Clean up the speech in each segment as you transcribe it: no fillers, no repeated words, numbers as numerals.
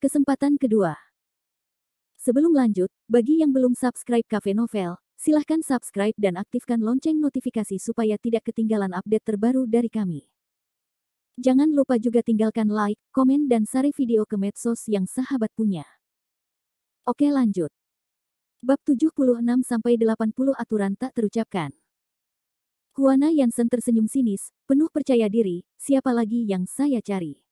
Kesempatan kedua. Sebelum lanjut, bagi yang belum subscribe Cafe Novel, silahkan subscribe dan aktifkan lonceng notifikasi supaya tidak ketinggalan update terbaru dari kami. Jangan lupa juga tinggalkan like, komen dan share video ke medsos yang sahabat punya. Oke lanjut. Bab 76-80 aturan tak terucapkan. Juana Yansen tersenyum sinis, penuh percaya diri, siapa lagi yang saya cari?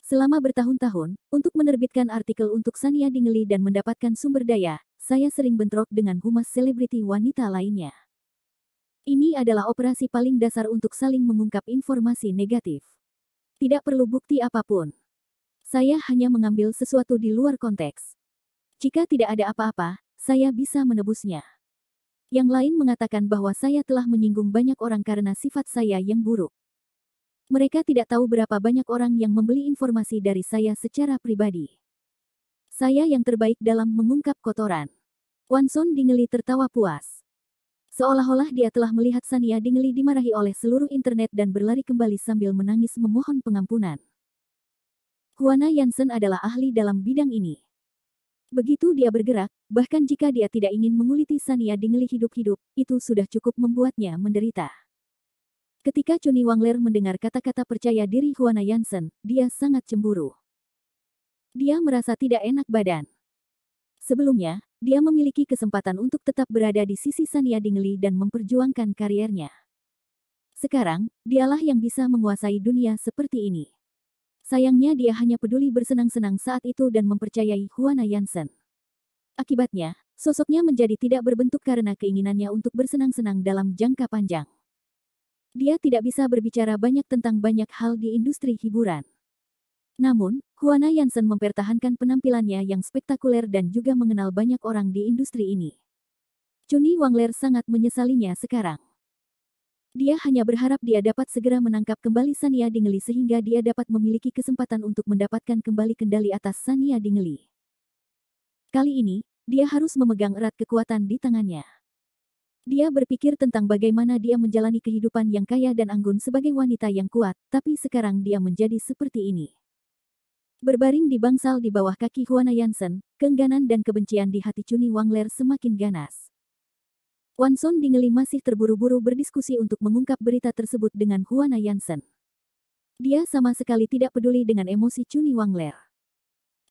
Selama bertahun-tahun, untuk menerbitkan artikel untuk Sania Dingley dan mendapatkan sumber daya, saya sering bentrok dengan humas selebriti wanita lainnya. Ini adalah operasi paling dasar untuk saling mengungkap informasi negatif. Tidak perlu bukti apapun. Saya hanya mengambil sesuatu di luar konteks. Jika tidak ada apa-apa, saya bisa menebusnya. Yang lain mengatakan bahwa saya telah menyinggung banyak orang karena sifat saya yang buruk. Mereka tidak tahu berapa banyak orang yang membeli informasi dari saya secara pribadi. Saya yang terbaik dalam mengungkap kotoran. Wanson Dingley tertawa puas. Seolah-olah dia telah melihat Sania Dingley dimarahi oleh seluruh internet dan berlari kembali sambil menangis memohon pengampunan. Juana Yansen adalah ahli dalam bidang ini. Begitu dia bergerak, bahkan jika dia tidak ingin menguliti Sania Dingley hidup-hidup, itu sudah cukup membuatnya menderita. Ketika Chuni Wangler mendengar kata-kata percaya diri Juana Yansen, dia sangat cemburu. Dia merasa tidak enak badan. Sebelumnya, dia memiliki kesempatan untuk tetap berada di sisi Sania Dingley dan memperjuangkan kariernya. Sekarang, dialah yang bisa menguasai dunia seperti ini. Sayangnya dia hanya peduli bersenang-senang saat itu dan mempercayai Juana Yansen. Akibatnya, sosoknya menjadi tidak berbentuk karena keinginannya untuk bersenang-senang dalam jangka panjang. Dia tidak bisa berbicara banyak tentang banyak hal di industri hiburan. Namun, Juana Yansen mempertahankan penampilannya yang spektakuler dan juga mengenal banyak orang di industri ini. Chuni Wangler sangat menyesalinya sekarang. Dia hanya berharap dia dapat segera menangkap kembali Sania Dingley sehingga dia dapat memiliki kesempatan untuk mendapatkan kembali kendali atas Sania Dingley. Kali ini, dia harus memegang erat kekuatan di tangannya. Dia berpikir tentang bagaimana dia menjalani kehidupan yang kaya dan anggun sebagai wanita yang kuat, tapi sekarang dia menjadi seperti ini. Berbaring di bangsal di bawah kaki Juana Yansen, keengganan dan kebencian di hati Chuni Wangler semakin ganas. Wanson Dingley masih terburu-buru berdiskusi untuk mengungkap berita tersebut dengan Juana Yansen. Dia sama sekali tidak peduli dengan emosi Chuni Wangler.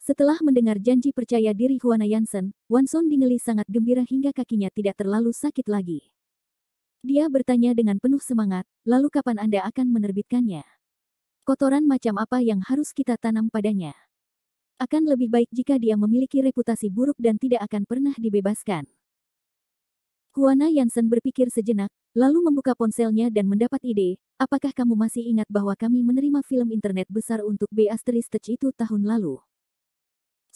Setelah mendengar janji percaya diri Juana Yansen, Wanson Dingley sangat gembira hingga kakinya tidak terlalu sakit lagi. Dia bertanya dengan penuh semangat, lalu kapan Anda akan menerbitkannya? Kotoran macam apa yang harus kita tanam padanya? Akan lebih baik jika dia memiliki reputasi buruk dan tidak akan pernah dibebaskan. Juana Yansen berpikir sejenak, lalu membuka ponselnya dan mendapat ide, apakah kamu masih ingat bahwa kami menerima film internet besar untuk B** itu tahun lalu?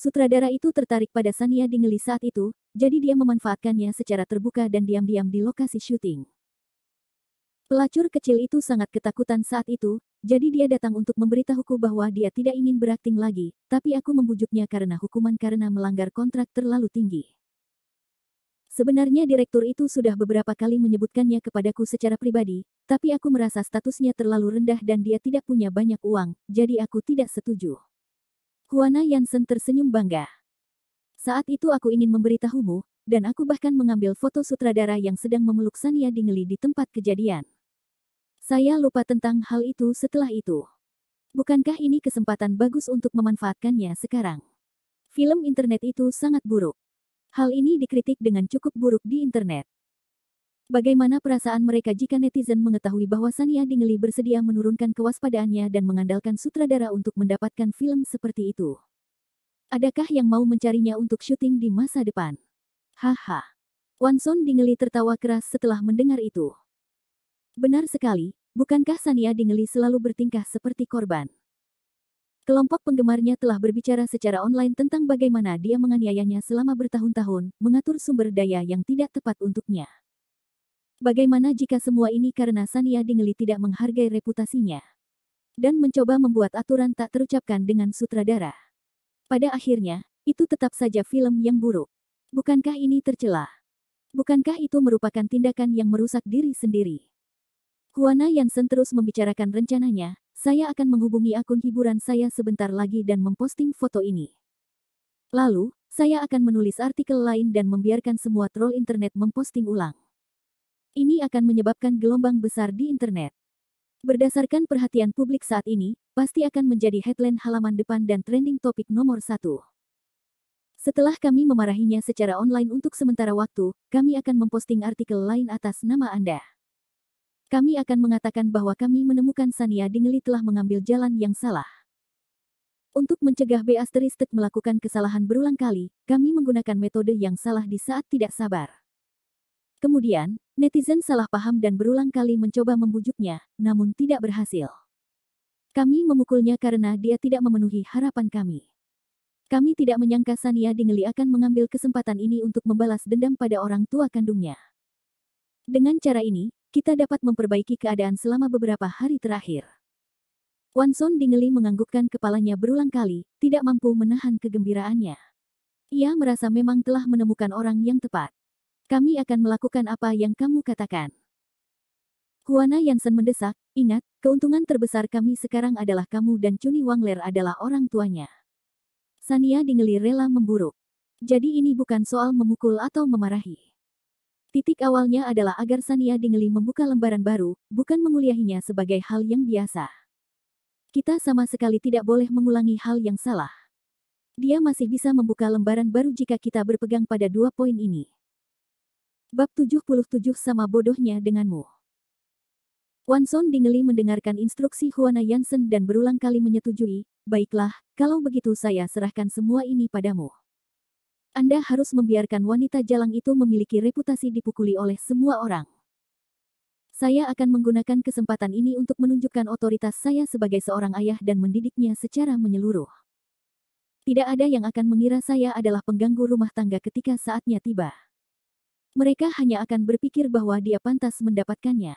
Sutradara itu tertarik pada Sania Dingley saat itu, jadi dia memanfaatkannya secara terbuka dan diam-diam di lokasi syuting. Pelacur kecil itu sangat ketakutan saat itu, jadi dia datang untuk memberitahuku bahwa dia tidak ingin berakting lagi, tapi aku membujuknya karena hukuman karena melanggar kontrak terlalu tinggi. Sebenarnya direktur itu sudah beberapa kali menyebutkannya kepadaku secara pribadi, tapi aku merasa statusnya terlalu rendah dan dia tidak punya banyak uang, jadi aku tidak setuju. Juana Yansen tersenyum bangga. Saat itu aku ingin memberitahumu, dan aku bahkan mengambil foto sutradara yang sedang memeluk Sania Dingley di tempat kejadian. Saya lupa tentang hal itu setelah itu. Bukankah ini kesempatan bagus untuk memanfaatkannya sekarang? Film internet itu sangat buruk. Hal ini dikritik dengan cukup buruk di internet. Bagaimana perasaan mereka jika netizen mengetahui bahwa Sania Dingley bersedia menurunkan kewaspadaannya dan mengandalkan sutradara untuk mendapatkan film seperti itu? Adakah yang mau mencarinya untuk syuting di masa depan? Haha. Wanson Dingley tertawa keras setelah mendengar itu. Benar sekali, bukankah Sania Dingley selalu bertingkah seperti korban? Kelompok penggemarnya telah berbicara secara online tentang bagaimana dia menganiayanya selama bertahun-tahun, mengatur sumber daya yang tidak tepat untuknya. Bagaimana jika semua ini karena Sania Dingley tidak menghargai reputasinya? Dan mencoba membuat aturan tak terucapkan dengan sutradara. Pada akhirnya, itu tetap saja film yang buruk. Bukankah ini tercela? Bukankah itu merupakan tindakan yang merusak diri sendiri? Huana Yansen terus membicarakan rencananya, saya akan menghubungi akun hiburan saya sebentar lagi dan memposting foto ini. Lalu, saya akan menulis artikel lain dan membiarkan semua troll internet memposting ulang. Ini akan menyebabkan gelombang besar di internet. Berdasarkan perhatian publik saat ini, pasti akan menjadi headline halaman depan dan trending topik nomor 1. Setelah kami memarahinya secara online untuk sementara waktu, kami akan memposting artikel lain atas nama Anda. Kami akan mengatakan bahwa kami menemukan Sania Dingley telah mengambil jalan yang salah. Untuk mencegah B** melakukan kesalahan berulang kali, kami menggunakan metode yang salah di saat tidak sabar. Kemudian, netizen salah paham dan berulang kali mencoba membujuknya, namun tidak berhasil. Kami memukulnya karena dia tidak memenuhi harapan kami. Kami tidak menyangka Sania Dingley akan mengambil kesempatan ini untuk membalas dendam pada orang tua kandungnya. Dengan cara ini, kita dapat memperbaiki keadaan selama beberapa hari terakhir. Wanson Dingley menganggukkan kepalanya berulang kali, tidak mampu menahan kegembiraannya. Ia merasa memang telah menemukan orang yang tepat. Kami akan melakukan apa yang kamu katakan. Huana Yansen mendesak, ingat, keuntungan terbesar kami sekarang adalah kamu dan Chuni Wangler adalah orang tuanya. Sania Dingley rela memburuk. Jadi ini bukan soal memukul atau memarahi. Titik awalnya adalah agar Sania Dingley membuka lembaran baru, bukan menguliahinya sebagai hal yang biasa. Kita sama sekali tidak boleh mengulangi hal yang salah. Dia masih bisa membuka lembaran baru jika kita berpegang pada 2 poin ini. Bab 77 sama bodohnya denganmu. Wanson Dingley mendengarkan instruksi Huana Yansen dan berulang kali menyetujui, baiklah, kalau begitu saya serahkan semua ini padamu. Anda harus membiarkan wanita jalang itu memiliki reputasi dipukuli oleh semua orang. Saya akan menggunakan kesempatan ini untuk menunjukkan otoritas saya sebagai seorang ayah dan mendidiknya secara menyeluruh. Tidak ada yang akan mengira saya adalah pengganggu rumah tangga ketika saatnya tiba. Mereka hanya akan berpikir bahwa dia pantas mendapatkannya.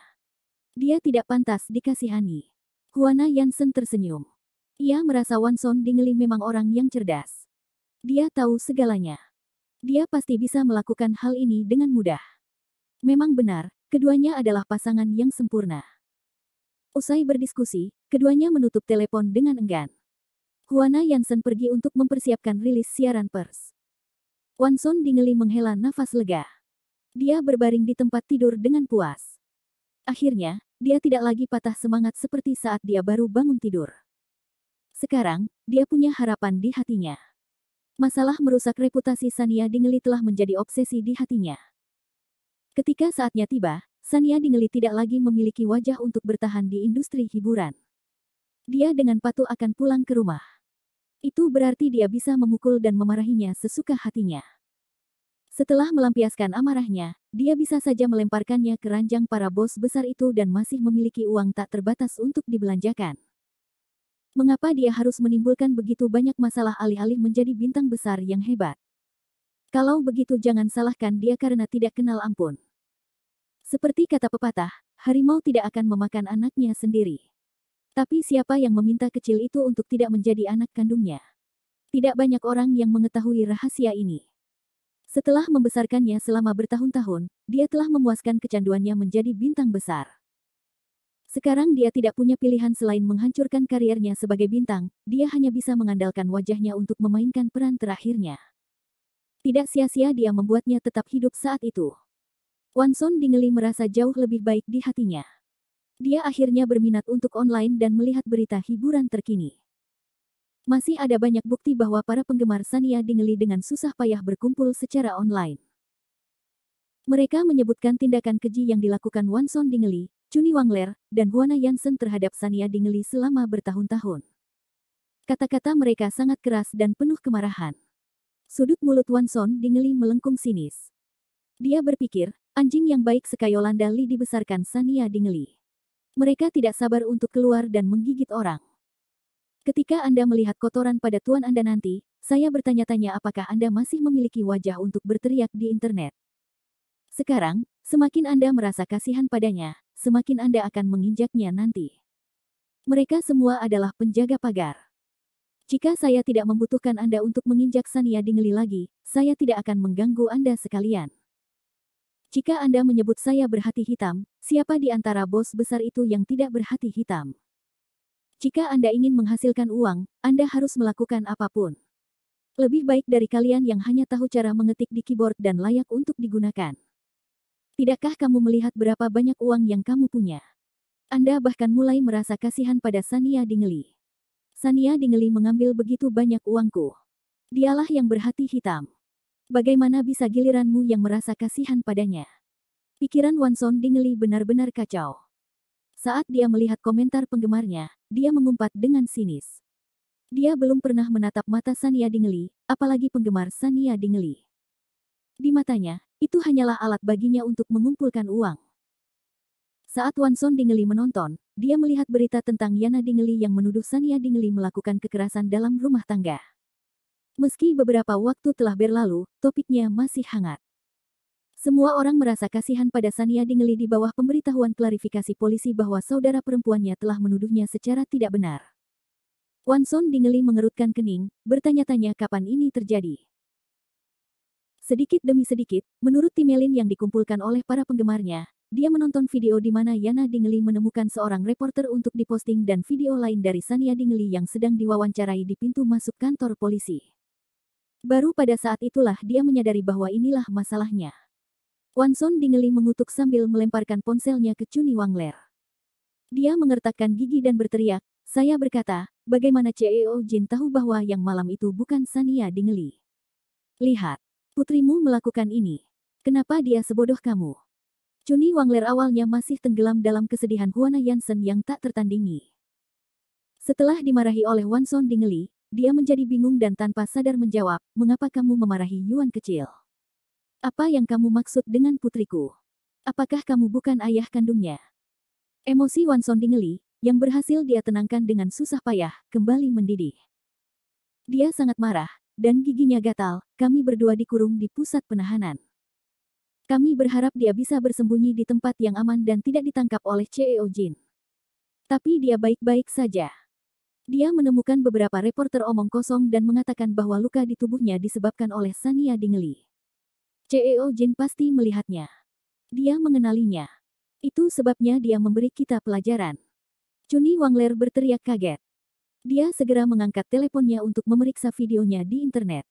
Dia tidak pantas dikasihani. Huana Yansen tersenyum. Ia merasa Wanson Dingley memang orang yang cerdas. Dia tahu segalanya. Dia pasti bisa melakukan hal ini dengan mudah. Memang benar, keduanya adalah pasangan yang sempurna. Usai berdiskusi, keduanya menutup telepon dengan enggan. Huana Yansen pergi untuk mempersiapkan rilis siaran pers. Wanson Dingley menghela nafas lega. Dia berbaring di tempat tidur dengan puas. Akhirnya, dia tidak lagi patah semangat seperti saat dia baru bangun tidur. Sekarang, dia punya harapan di hatinya. Masalah merusak reputasi Sania Dingley telah menjadi obsesi di hatinya. Ketika saatnya tiba, Sania Dingley tidak lagi memiliki wajah untuk bertahan di industri hiburan. Dia dengan patuh akan pulang ke rumah. Itu berarti dia bisa memukul dan memarahinya sesuka hatinya. Setelah melampiaskan amarahnya, dia bisa saja melemparkannya ke ranjang para bos besar itu dan masih memiliki uang tak terbatas untuk dibelanjakan. Mengapa dia harus menimbulkan begitu banyak masalah alih-alih menjadi bintang besar yang hebat? Kalau begitu jangan salahkan dia karena tidak kenal ampun. Seperti kata pepatah, harimau tidak akan memakan anaknya sendiri. Tapi siapa yang meminta kecil itu untuk tidak menjadi anak kandungnya? Tidak banyak orang yang mengetahui rahasia ini. Setelah membesarkannya selama bertahun-tahun, dia telah memuaskan kecanduannya menjadi bintang besar. Sekarang dia tidak punya pilihan selain menghancurkan kariernya sebagai bintang, dia hanya bisa mengandalkan wajahnya untuk memainkan peran terakhirnya. Tidak sia-sia dia membuatnya tetap hidup saat itu. Wanson Dingley merasa jauh lebih baik di hatinya. Dia akhirnya berminat untuk online dan melihat berita hiburan terkini. Masih ada banyak bukti bahwa para penggemar Sania Dingley dengan susah payah berkumpul secara online. Mereka menyebutkan tindakan keji yang dilakukan Wanson Dingley, Chuni Wangler, dan Huana Yansen terhadap Sania Dingley selama bertahun-tahun. Kata-kata mereka sangat keras dan penuh kemarahan. Sudut mulut Wanson Dingley melengkung sinis. Dia berpikir, anjing yang baik sekayolanda Lee dibesarkan Sania Dingley. Mereka tidak sabar untuk keluar dan menggigit orang. Ketika Anda melihat kotoran pada tuan Anda nanti, saya bertanya-tanya apakah Anda masih memiliki wajah untuk berteriak di internet. Sekarang, semakin Anda merasa kasihan padanya, semakin Anda akan menginjaknya nanti. Mereka semua adalah penjaga pagar. Jika saya tidak membutuhkan Anda untuk menginjak Sania Dingley lagi, saya tidak akan mengganggu Anda sekalian. Jika Anda menyebut saya berhati hitam, siapa di antara bos besar itu yang tidak berhati hitam? Jika Anda ingin menghasilkan uang, Anda harus melakukan apapun. Lebih baik dari kalian yang hanya tahu cara mengetik di keyboard dan layak untuk digunakan. Tidakkah kamu melihat berapa banyak uang yang kamu punya? Anda bahkan mulai merasa kasihan pada Sania Dingley. Sania Dingley mengambil begitu banyak uangku. Dialah yang berhati hitam. Bagaimana bisa giliranmu yang merasa kasihan padanya? Pikiran Wanson Dingley benar-benar kacau. Saat dia melihat komentar penggemarnya, dia mengumpat dengan sinis. Dia belum pernah menatap mata Sania Dingley, apalagi penggemar Sania Dingley. Di matanya, itu hanyalah alat baginya untuk mengumpulkan uang. Saat Wanson Dingley menonton, dia melihat berita tentang Yana Dingley yang menuduh Sania Dingley melakukan kekerasan dalam rumah tangga. Meski beberapa waktu telah berlalu, topiknya masih hangat. Semua orang merasa kasihan pada Sania Dingley di bawah pemberitahuan klarifikasi polisi bahwa saudara perempuannya telah menuduhnya secara tidak benar. Wanson Dingley mengerutkan kening, bertanya-tanya kapan ini terjadi. Sedikit demi sedikit, menurut timeline yang dikumpulkan oleh para penggemarnya, dia menonton video di mana Yana Dingley menemukan seorang reporter untuk diposting dan video lain dari Sania Dingley yang sedang diwawancarai di pintu masuk kantor polisi. Baru pada saat itulah dia menyadari bahwa inilah masalahnya. Wanson Dingley mengutuk sambil melemparkan ponselnya ke Chuni Wangler. Dia mengertakkan gigi dan berteriak, "Saya berkata, bagaimana CEO Jin tahu bahwa yang malam itu bukan Sania Dingley? Lihat, putrimu melakukan ini. Kenapa dia sebodoh kamu?" Chuni Wangler awalnya masih tenggelam dalam kesedihan Huana Yansen yang tak tertandingi. Setelah dimarahi oleh Wanson Dingley, dia menjadi bingung dan tanpa sadar menjawab, "Mengapa kamu memarahi Yuan kecil? Apa yang kamu maksud dengan putriku? Apakah kamu bukan ayah kandungnya?" Emosi Wanson Dingley, yang berhasil dia tenangkan dengan susah payah, kembali mendidih. Dia sangat marah, dan giginya gatal. "Kami berdua dikurung di pusat penahanan. Kami berharap dia bisa bersembunyi di tempat yang aman dan tidak ditangkap oleh CEO Jin. Tapi dia baik-baik saja." Dia menemukan beberapa reporter omong kosong dan mengatakan bahwa luka di tubuhnya disebabkan oleh Sania Dingley. CEO Jin pasti melihatnya. Dia mengenalinya. Itu sebabnya dia memberi kita pelajaran. Chuni Wangler berteriak kaget. Dia segera mengangkat teleponnya untuk memeriksa videonya di internet.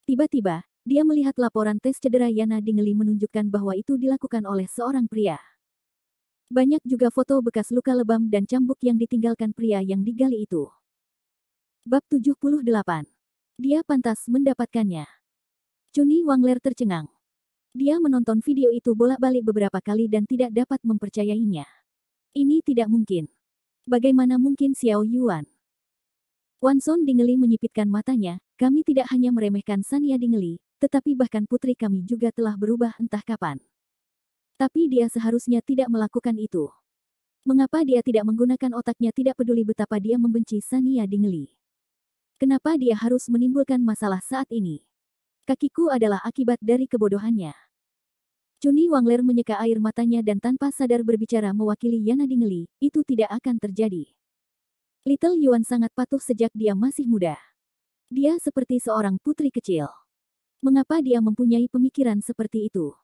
Tiba-tiba, dia melihat laporan tes cedera Yana Dingley menunjukkan bahwa itu dilakukan oleh seorang pria. Banyak juga foto bekas luka lebam dan cambuk yang ditinggalkan pria yang digali itu. Bab 78. Dia pantas mendapatkannya. Chuni Wangler tercengang. Dia menonton video itu bolak-balik beberapa kali dan tidak dapat mempercayainya. Ini tidak mungkin. Bagaimana mungkin Xiao Yuan? Wanson Dingley menyipitkan matanya, "Kami tidak hanya meremehkan Sania Dingley, tetapi bahkan putri kami juga telah berubah entah kapan. Tapi dia seharusnya tidak melakukan itu. Mengapa dia tidak menggunakan otaknya, tidak peduli betapa dia membenci Sania Dingley? Kenapa dia harus menimbulkan masalah saat ini? Kakiku adalah akibat dari kebodohannya." Chuni Wangler menyeka air matanya dan tanpa sadar berbicara mewakili Yana Dingley, "Itu tidak akan terjadi. Little Yuan sangat patuh sejak dia masih muda. Dia seperti seorang putri kecil. Mengapa dia mempunyai pemikiran seperti itu?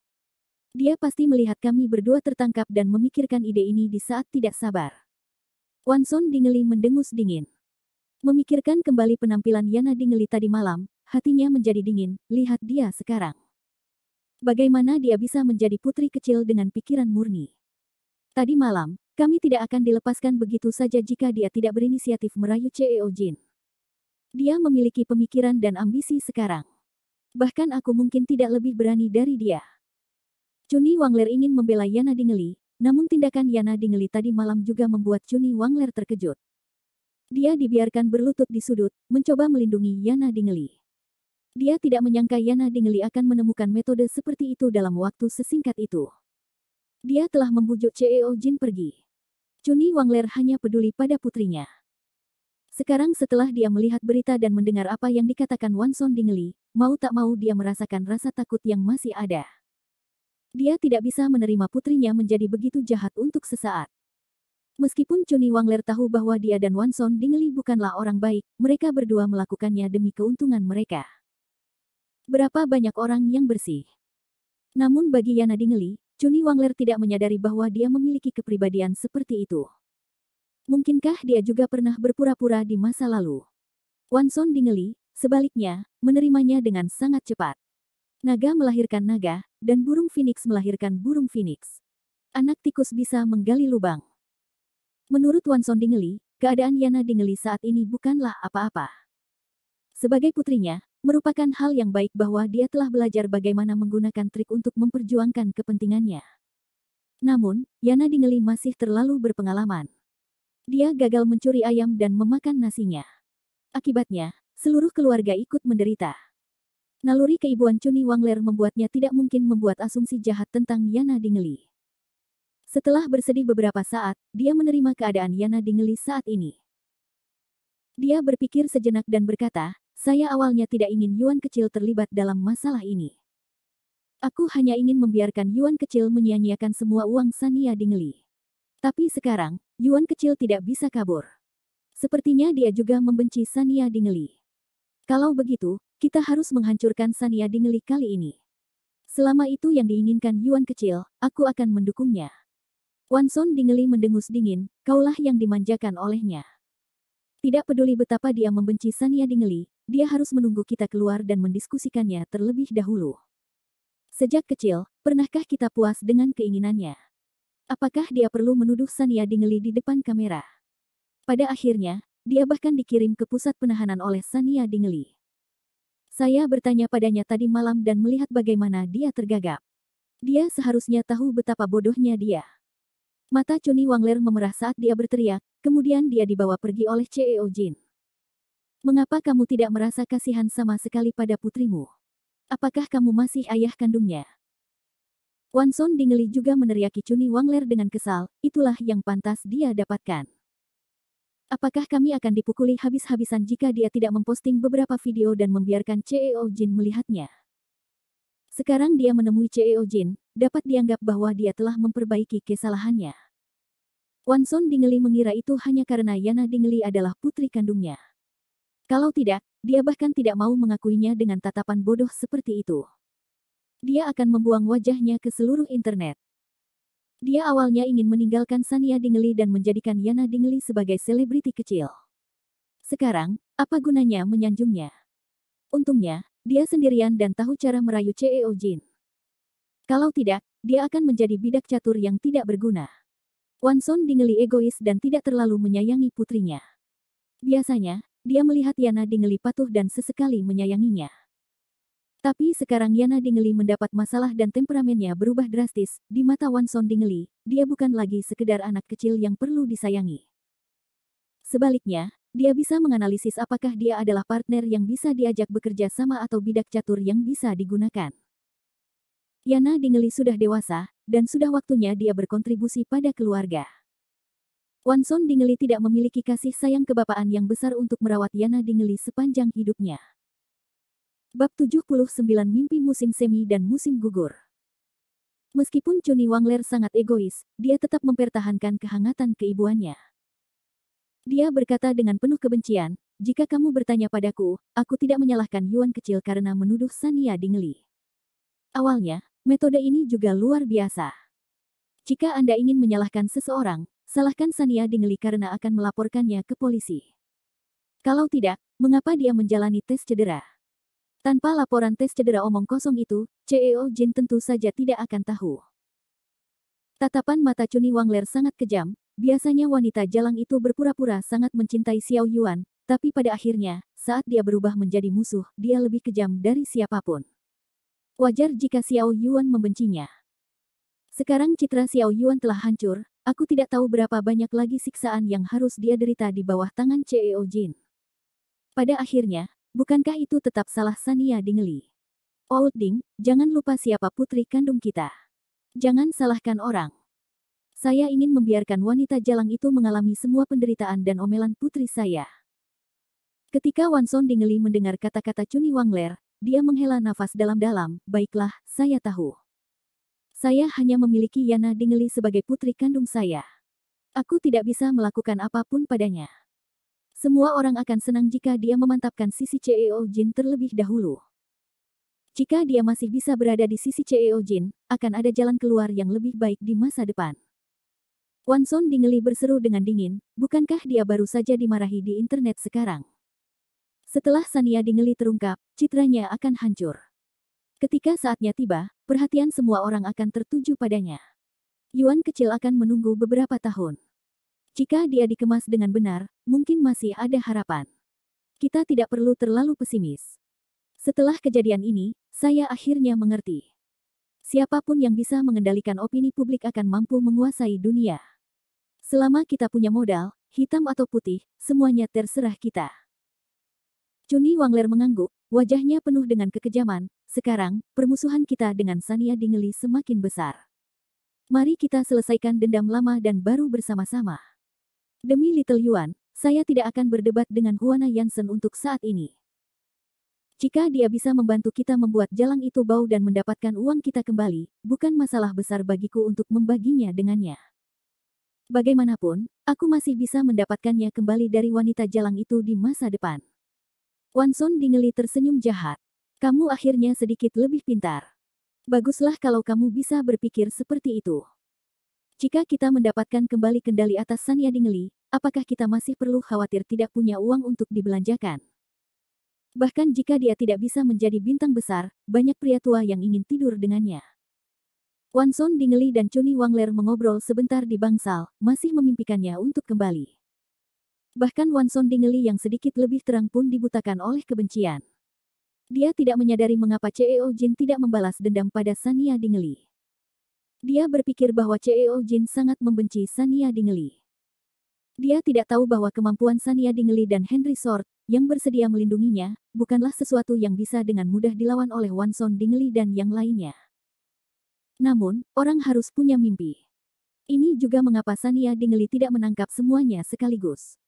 Dia pasti melihat kami berdua tertangkap dan memikirkan ide ini di saat tidak sabar." Wanson Dingley mendengus dingin. Memikirkan kembali penampilan Yana Dingley tadi malam, hatinya menjadi dingin. Lihat dia sekarang. Bagaimana dia bisa menjadi putri kecil dengan pikiran murni? Tadi malam, kami tidak akan dilepaskan begitu saja jika dia tidak berinisiatif merayu CEO Jin. Dia memiliki pemikiran dan ambisi sekarang. Bahkan aku mungkin tidak lebih berani dari dia. Chuni Wangler ingin membela Yana Dingley, namun tindakan Yana Dingley tadi malam juga membuat Chuni Wangler terkejut. Dia dibiarkan berlutut di sudut, mencoba melindungi Yana Dingley. Dia tidak menyangka Yana Dingley akan menemukan metode seperti itu dalam waktu sesingkat itu. Dia telah membujuk CEO Jin pergi. Chuni Wangler hanya peduli pada putrinya. Sekarang setelah dia melihat berita dan mendengar apa yang dikatakan Wanson Dingley, mau tak mau dia merasakan rasa takut yang masih ada. Dia tidak bisa menerima putrinya menjadi begitu jahat untuk sesaat. Meskipun Chuni Wangler tahu bahwa dia dan Wanson Dingley bukanlah orang baik, mereka berdua melakukannya demi keuntungan mereka. Berapa banyak orang yang bersih? Namun bagi Yana Dingeli, Chuni Wangler tidak menyadari bahwa dia memiliki kepribadian seperti itu. Mungkinkah dia juga pernah berpura-pura di masa lalu? Wanson Dingeli, sebaliknya, menerimanya dengan sangat cepat. Naga melahirkan naga, dan burung phoenix melahirkan burung phoenix. Anak tikus bisa menggali lubang. Menurut Wanson Dingeli, keadaan Yana Dingeli saat ini bukanlah apa-apa. Sebagai putrinya, merupakan hal yang baik bahwa dia telah belajar bagaimana menggunakan trik untuk memperjuangkan kepentingannya. Namun, Yana Dingeli masih terlalu berpengalaman. Dia gagal mencuri ayam dan memakan nasinya. Akibatnya, seluruh keluarga ikut menderita. Naluri keibuan Chuni Wangler membuatnya tidak mungkin membuat asumsi jahat tentang Yana Dingeli. Setelah bersedih beberapa saat, dia menerima keadaan Yana Dingeli saat ini. Dia berpikir sejenak dan berkata, saya awalnya tidak ingin Yuan kecil terlibat dalam masalah ini. Aku hanya ingin membiarkan Yuan kecil menyia-nyiakan semua uang Sania Dingeli. Tapi sekarang, Yuan kecil tidak bisa kabur. Sepertinya dia juga membenci Sania Dingeli. Kalau begitu, kita harus menghancurkan Sania Dingeli kali ini. Selama itu yang diinginkan Yuan kecil, aku akan mendukungnya. Wanson Dingeli mendengus dingin, kaulah yang dimanjakan olehnya. Tidak peduli betapa dia membenci Sania Dingeli, dia harus menunggu kita keluar dan mendiskusikannya terlebih dahulu. Sejak kecil, pernahkah kita puas dengan keinginannya? Apakah dia perlu menuduh Sania Dingeli di depan kamera? Pada akhirnya, dia bahkan dikirim ke pusat penahanan oleh Sania Dingeli. Saya bertanya padanya tadi malam dan melihat bagaimana dia tergagap. Dia seharusnya tahu betapa bodohnya dia. Mata Chuni Wangler memerah saat dia berteriak, kemudian dia dibawa pergi oleh CEO Jin. Mengapa kamu tidak merasa kasihan sama sekali pada putrimu? Apakah kamu masih ayah kandungnya? Wanson Dingeli juga meneriaki Chuni Wangler dengan kesal, itulah yang pantas dia dapatkan. Apakah kami akan dipukuli habis-habisan jika dia tidak memposting beberapa video dan membiarkan CEO Jin melihatnya? Sekarang dia menemui CEO Jin, dapat dianggap bahwa dia telah memperbaiki kesalahannya. Wanson Dingeli mengira itu hanya karena Yana Dingeli adalah putri kandungnya. Kalau tidak, dia bahkan tidak mau mengakuinya dengan tatapan bodoh seperti itu. Dia akan membuang wajahnya ke seluruh internet. Dia awalnya ingin meninggalkan Sania Dingeli dan menjadikan Yana Dingeli sebagai selebriti kecil. Sekarang, apa gunanya menyanjungnya? Untungnya, dia sendirian dan tahu cara merayu CEO Jin. Kalau tidak, dia akan menjadi bidak catur yang tidak berguna. Wanson Dingeli egois dan tidak terlalu menyayangi putrinya. Biasanya, dia melihat Yana Dingeli patuh dan sesekali menyayanginya. Tapi sekarang Yana Dingeli mendapat masalah dan temperamennya berubah drastis. Di mata Wanson Dingeli, dia bukan lagi sekedar anak kecil yang perlu disayangi. Sebaliknya, dia bisa menganalisis apakah dia adalah partner yang bisa diajak bekerja sama atau bidak catur yang bisa digunakan. Yana Dingeli sudah dewasa, dan sudah waktunya dia berkontribusi pada keluarga. Wanson Dingeli tidak memiliki kasih sayang kebapaan yang besar untuk merawat Yana Dingeli sepanjang hidupnya. Bab 79 Mimpi Musim Semi dan Musim Gugur. Meskipun Chuni Wangler sangat egois, dia tetap mempertahankan kehangatan keibuannya. Dia berkata dengan penuh kebencian, jika kamu bertanya padaku, aku tidak menyalahkan Yuan kecil karena menuduh Sania Dingeli. Awalnya, metode ini juga luar biasa. Jika Anda ingin menyalahkan seseorang, salahkan Sania Dingeli karena akan melaporkannya ke polisi. Kalau tidak, mengapa dia menjalani tes cedera? Tanpa laporan tes cedera omong kosong itu, CEO Jin tentu saja tidak akan tahu. Tatapan mata Chuni Wangler sangat kejam, biasanya wanita jalang itu berpura-pura sangat mencintai Xiao Yuan, tapi pada akhirnya, saat dia berubah menjadi musuh, dia lebih kejam dari siapapun. Wajar jika Xiao Yuan membencinya. Sekarang citra Xiao Yuan telah hancur, aku tidak tahu berapa banyak lagi siksaan yang harus dia derita di bawah tangan CEO Jin. Pada akhirnya, bukankah itu tetap salah Sania Dingeli? Old Ding, jangan lupa siapa putri kandung kita. Jangan salahkan orang. Saya ingin membiarkan wanita jalang itu mengalami semua penderitaan dan omelan putri saya. Ketika Wanson Dingeli mendengar kata-kata Chuni Wangler, dia menghela nafas dalam-dalam, baiklah, saya tahu. Saya hanya memiliki Yana Dingeli sebagai putri kandung saya. Aku tidak bisa melakukan apapun padanya. Semua orang akan senang jika dia memantapkan sisi CEO Jin terlebih dahulu. Jika dia masih bisa berada di sisi CEO Jin, akan ada jalan keluar yang lebih baik di masa depan. Wanson Dingley berseru dengan dingin, bukankah dia baru saja dimarahi di internet sekarang? Setelah Sania Dingley terungkap, citranya akan hancur. Ketika saatnya tiba, perhatian semua orang akan tertuju padanya. Yuan kecil akan menunggu beberapa tahun. Jika dia dikemas dengan benar, mungkin masih ada harapan. Kita tidak perlu terlalu pesimis. Setelah kejadian ini, saya akhirnya mengerti. Siapapun yang bisa mengendalikan opini publik akan mampu menguasai dunia. Selama kita punya modal, hitam atau putih, semuanya terserah kita. Chunyi Wangler mengangguk, wajahnya penuh dengan kekejaman. Sekarang, permusuhan kita dengan Sania Dingley semakin besar. Mari kita selesaikan dendam lama dan baru bersama-sama. Demi Little Yuan, saya tidak akan berdebat dengan Huana Yansen untuk saat ini. Jika dia bisa membantu kita membuat jalan itu bau dan mendapatkan uang kita kembali, bukan masalah besar bagiku untuk membaginya dengannya. Bagaimanapun, aku masih bisa mendapatkannya kembali dari wanita jalang itu di masa depan. Wanson Dingley tersenyum jahat. Kamu akhirnya sedikit lebih pintar. Baguslah kalau kamu bisa berpikir seperti itu. Jika kita mendapatkan kembali kendali atas Sania Dingley, apakah kita masih perlu khawatir tidak punya uang untuk dibelanjakan? Bahkan jika dia tidak bisa menjadi bintang besar, banyak pria tua yang ingin tidur dengannya. Wanson Dingley dan Chunyi Wangler mengobrol sebentar di bangsal, masih memimpikannya untuk kembali. Bahkan Wanson Dingley yang sedikit lebih terang pun dibutakan oleh kebencian. Dia tidak menyadari mengapa CEO Jin tidak membalas dendam pada Sania Dingley. Dia berpikir bahwa CEO Jin sangat membenci Sania Dingley. Dia tidak tahu bahwa kemampuan Sania Dingley dan Henry Sword, yang bersedia melindunginya, bukanlah sesuatu yang bisa dengan mudah dilawan oleh Wanson Dingley dan yang lainnya. Namun, orang harus punya mimpi. Ini juga mengapa Sania Dingley tidak menangkap semuanya sekaligus.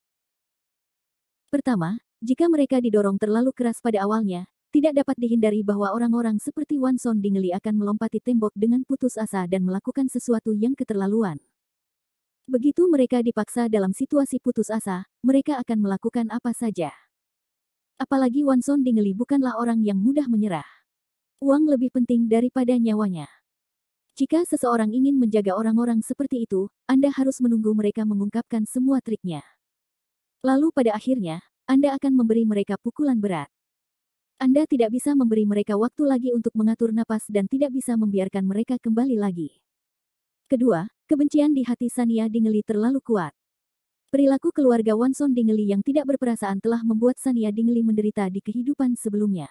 Pertama, jika mereka didorong terlalu keras pada awalnya, tidak dapat dihindari bahwa orang-orang seperti Wanson Dingley akan melompati tembok dengan putus asa dan melakukan sesuatu yang keterlaluan. Begitu mereka dipaksa dalam situasi putus asa, mereka akan melakukan apa saja. Apalagi Wanson Dingley bukanlah orang yang mudah menyerah. Uang lebih penting daripada nyawanya. Jika seseorang ingin menjaga orang-orang seperti itu, Anda harus menunggu mereka mengungkapkan semua triknya. Lalu pada akhirnya, Anda akan memberi mereka pukulan berat. Anda tidak bisa memberi mereka waktu lagi untuk mengatur napas dan tidak bisa membiarkan mereka kembali lagi. Kedua, kebencian di hati Sania Dingley terlalu kuat. Perilaku keluarga Wanson Dingley yang tidak berperasaan telah membuat Sania Dingley menderita di kehidupan sebelumnya.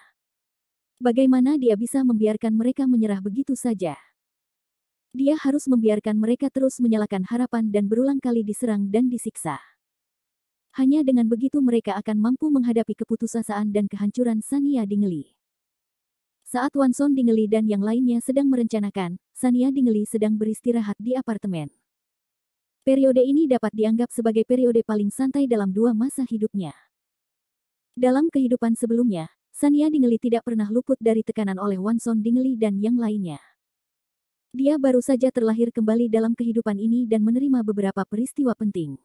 Bagaimana dia bisa membiarkan mereka menyerah begitu saja? Dia harus membiarkan mereka terus menyalakan harapan dan berulang kali diserang dan disiksa. Hanya dengan begitu mereka akan mampu menghadapi keputusasaan dan kehancuran Sania Dingley. Saat Wanson Dingley dan yang lainnya sedang merencanakan, Sania Dingley sedang beristirahat di apartemen. Periode ini dapat dianggap sebagai periode paling santai dalam 2 masa hidupnya. Dalam kehidupan sebelumnya, Sania Dingley tidak pernah luput dari tekanan oleh Wanson Dingley dan yang lainnya. Dia baru saja terlahir kembali dalam kehidupan ini dan menerima beberapa peristiwa penting.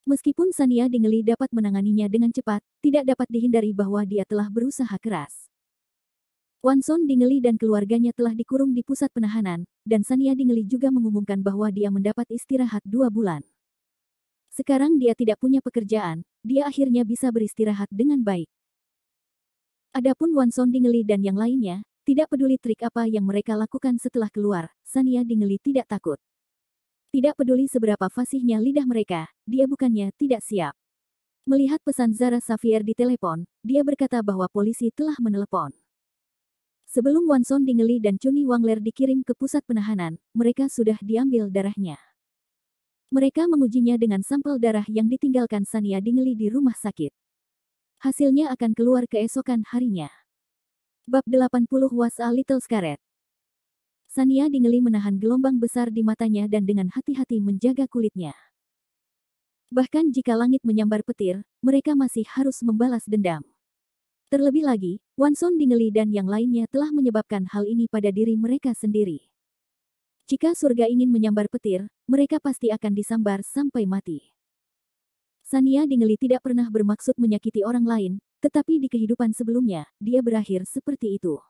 Meskipun Sania Dingley dapat menanganinya dengan cepat, tidak dapat dihindari bahwa dia telah berusaha keras. Wanson Dingley dan keluarganya telah dikurung di pusat penahanan, dan Sania Dingley juga mengumumkan bahwa dia mendapat istirahat 2 bulan. Sekarang dia tidak punya pekerjaan, dia akhirnya bisa beristirahat dengan baik. Adapun Wanson Dingley dan yang lainnya, tidak peduli trik apa yang mereka lakukan setelah keluar, Sania Dingley tidak takut. Tidak peduli seberapa fasihnya lidah mereka, dia bukannya tidak siap. Melihat pesan Zara Xavier di telepon, dia berkata bahwa polisi telah menelepon. Sebelum Wanson Dingley dan Chunyi Wangler dikirim ke pusat penahanan, mereka sudah diambil darahnya. Mereka mengujinya dengan sampel darah yang ditinggalkan Sania Dingley di rumah sakit. Hasilnya akan keluar keesokan harinya. Bab 80 Was a Little Scared. Sania Dingley menahan gelombang besar di matanya dan dengan hati-hati menjaga kulitnya. Bahkan jika langit menyambar petir, mereka masih harus membalas dendam. Terlebih lagi, Wanson Dingley dan yang lainnya telah menyebabkan hal ini pada diri mereka sendiri. Jika surga ingin menyambar petir, mereka pasti akan disambar sampai mati. Sania Dingley tidak pernah bermaksud menyakiti orang lain, tetapi di kehidupan sebelumnya, dia berakhir seperti itu.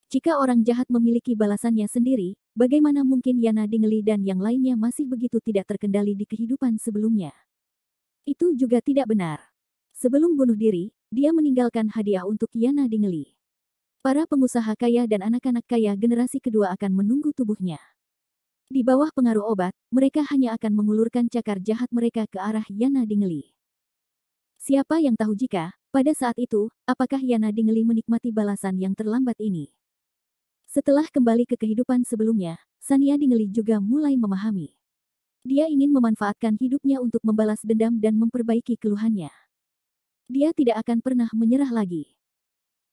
Jika orang jahat memiliki balasannya sendiri, bagaimana mungkin Yana Dingley dan yang lainnya masih begitu tidak terkendali di kehidupan sebelumnya? Itu juga tidak benar. Sebelum bunuh diri, dia meninggalkan hadiah untuk Yana Dingley. Para pengusaha kaya dan anak-anak kaya generasi kedua akan menunggu tubuhnya. Di bawah pengaruh obat, mereka hanya akan mengulurkan cakar jahat mereka ke arah Yana Dingley. Siapa yang tahu jika, pada saat itu, apakah Yana Dingley menikmati balasan yang terlambat ini? Setelah kembali ke kehidupan sebelumnya, Sania Dingley juga mulai memahami. Dia ingin memanfaatkan hidupnya untuk membalas dendam dan memperbaiki keluhannya. Dia tidak akan pernah menyerah lagi.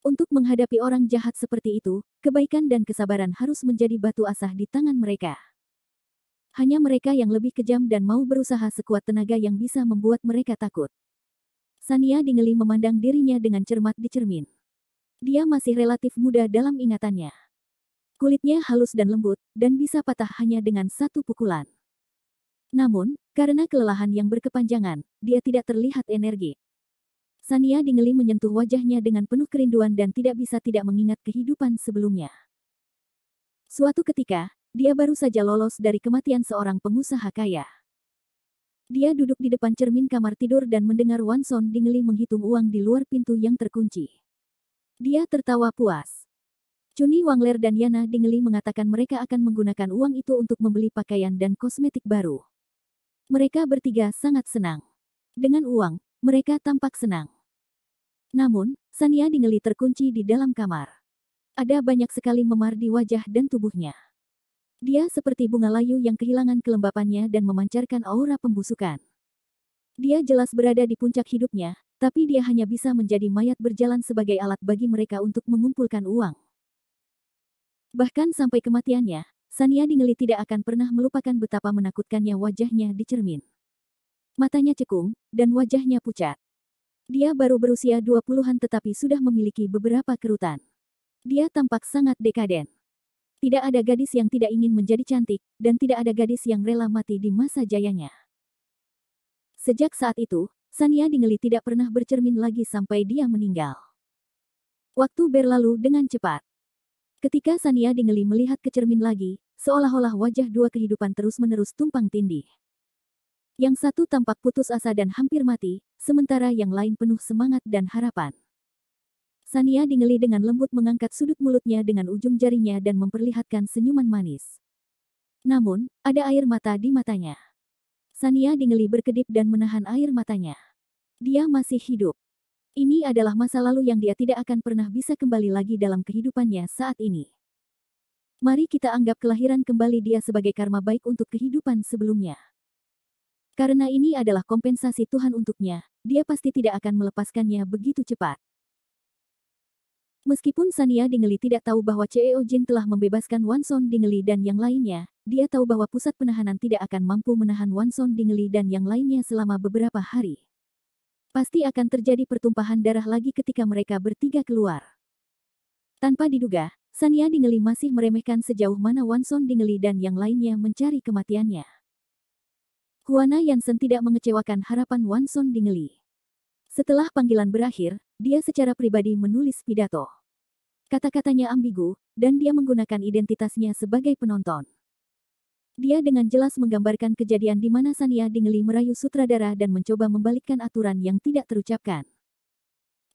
Untuk menghadapi orang jahat seperti itu, kebaikan dan kesabaran harus menjadi batu asah di tangan mereka. Hanya mereka yang lebih kejam dan mau berusaha sekuat tenaga yang bisa membuat mereka takut. Sania Dingley memandang dirinya dengan cermat di cermin. Dia masih relatif muda dalam ingatannya. Kulitnya halus dan lembut, dan bisa patah hanya dengan satu pukulan. Namun, karena kelelahan yang berkepanjangan, dia tidak terlihat energi. Sania Dingley menyentuh wajahnya dengan penuh kerinduan dan tidak bisa tidak mengingat kehidupan sebelumnya. Suatu ketika, dia baru saja lolos dari kematian seorang pengusaha kaya. Dia duduk di depan cermin kamar tidur dan mendengar Wanson Dingley menghitung uang di luar pintu yang terkunci. Dia tertawa puas. Chuni Wangler dan Yana Dingley mengatakan mereka akan menggunakan uang itu untuk membeli pakaian dan kosmetik baru. Mereka bertiga sangat senang. Dengan uang, mereka tampak senang. Namun, Sania Dingley terkunci di dalam kamar. Ada banyak sekali memar di wajah dan tubuhnya. Dia seperti bunga layu yang kehilangan kelembapannya dan memancarkan aura pembusukan. Dia jelas berada di puncak hidupnya, tapi dia hanya bisa menjadi mayat berjalan sebagai alat bagi mereka untuk mengumpulkan uang. Bahkan sampai kematiannya, Sania Dingley tidak akan pernah melupakan betapa menakutkannya wajahnya di cermin. Matanya cekung, dan wajahnya pucat. Dia baru berusia 20-an tetapi sudah memiliki beberapa kerutan. Dia tampak sangat dekaden. Tidak ada gadis yang tidak ingin menjadi cantik, dan tidak ada gadis yang rela mati di masa jayanya. Sejak saat itu, Sania Dingley tidak pernah bercermin lagi sampai dia meninggal. Waktu berlalu dengan cepat. Ketika Sania Dingley melihat ke cermin lagi, seolah-olah wajah dua kehidupan terus-menerus tumpang tindih. Yang satu tampak putus asa dan hampir mati, sementara yang lain penuh semangat dan harapan. Sania Dingley dengan lembut mengangkat sudut mulutnya dengan ujung jarinya dan memperlihatkan senyuman manis. Namun, ada air mata di matanya. Sania Dingley berkedip dan menahan air matanya. Dia masih hidup. Ini adalah masa lalu yang dia tidak akan pernah bisa kembali lagi dalam kehidupannya saat ini. Mari kita anggap kelahiran kembali dia sebagai karma baik untuk kehidupan sebelumnya. Karena ini adalah kompensasi Tuhan untuknya, dia pasti tidak akan melepaskannya begitu cepat. Meskipun Sania Dingley tidak tahu bahwa CEO Jin telah membebaskan Wanson Dingley dan yang lainnya, dia tahu bahwa pusat penahanan tidak akan mampu menahan Wanson Dingley dan yang lainnya selama beberapa hari. Pasti akan terjadi pertumpahan darah lagi ketika mereka bertiga keluar. Tanpa diduga, Sania Dingley masih meremehkan sejauh mana Wanson Dingley dan yang lainnya mencari kematiannya. Huana Yansen tidak mengecewakan harapan Wanson Dingley. Setelah panggilan berakhir, dia secara pribadi menulis pidato. Kata-katanya ambigu, dan dia menggunakan identitasnya sebagai penonton. Dia dengan jelas menggambarkan kejadian di mana Sania Dingley merayu sutradara dan mencoba membalikkan aturan yang tidak terucapkan.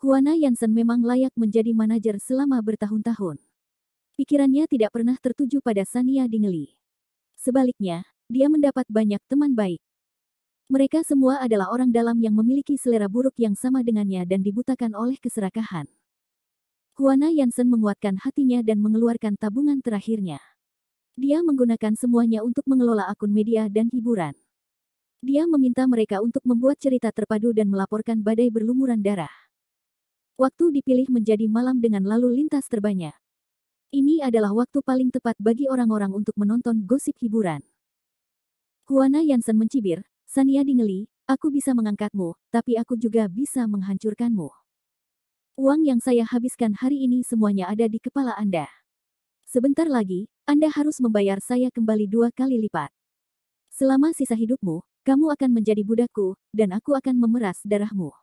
Huana Yansen memang layak menjadi manajer selama bertahun-tahun. Pikirannya tidak pernah tertuju pada Sania Dingley. Sebaliknya, dia mendapat banyak teman baik. Mereka semua adalah orang dalam yang memiliki selera buruk yang sama dengannya dan dibutakan oleh keserakahan. Huana Yansen menguatkan hatinya dan mengeluarkan tabungan terakhirnya. Dia menggunakan semuanya untuk mengelola akun media dan hiburan. Dia meminta mereka untuk membuat cerita terpadu dan melaporkan badai berlumuran darah. Waktu dipilih menjadi malam dengan lalu lintas terbanyak. Ini adalah waktu paling tepat bagi orang-orang untuk menonton gosip hiburan. Huana Yansen mencibir, Sania Dingley, aku bisa mengangkatmu, tapi aku juga bisa menghancurkanmu. Uang yang saya habiskan hari ini semuanya ada di kepala Anda. Sebentar lagi, Anda harus membayar saya kembali 2 kali lipat. Selama sisa hidupmu, kamu akan menjadi budakku, dan aku akan memeras darahmu.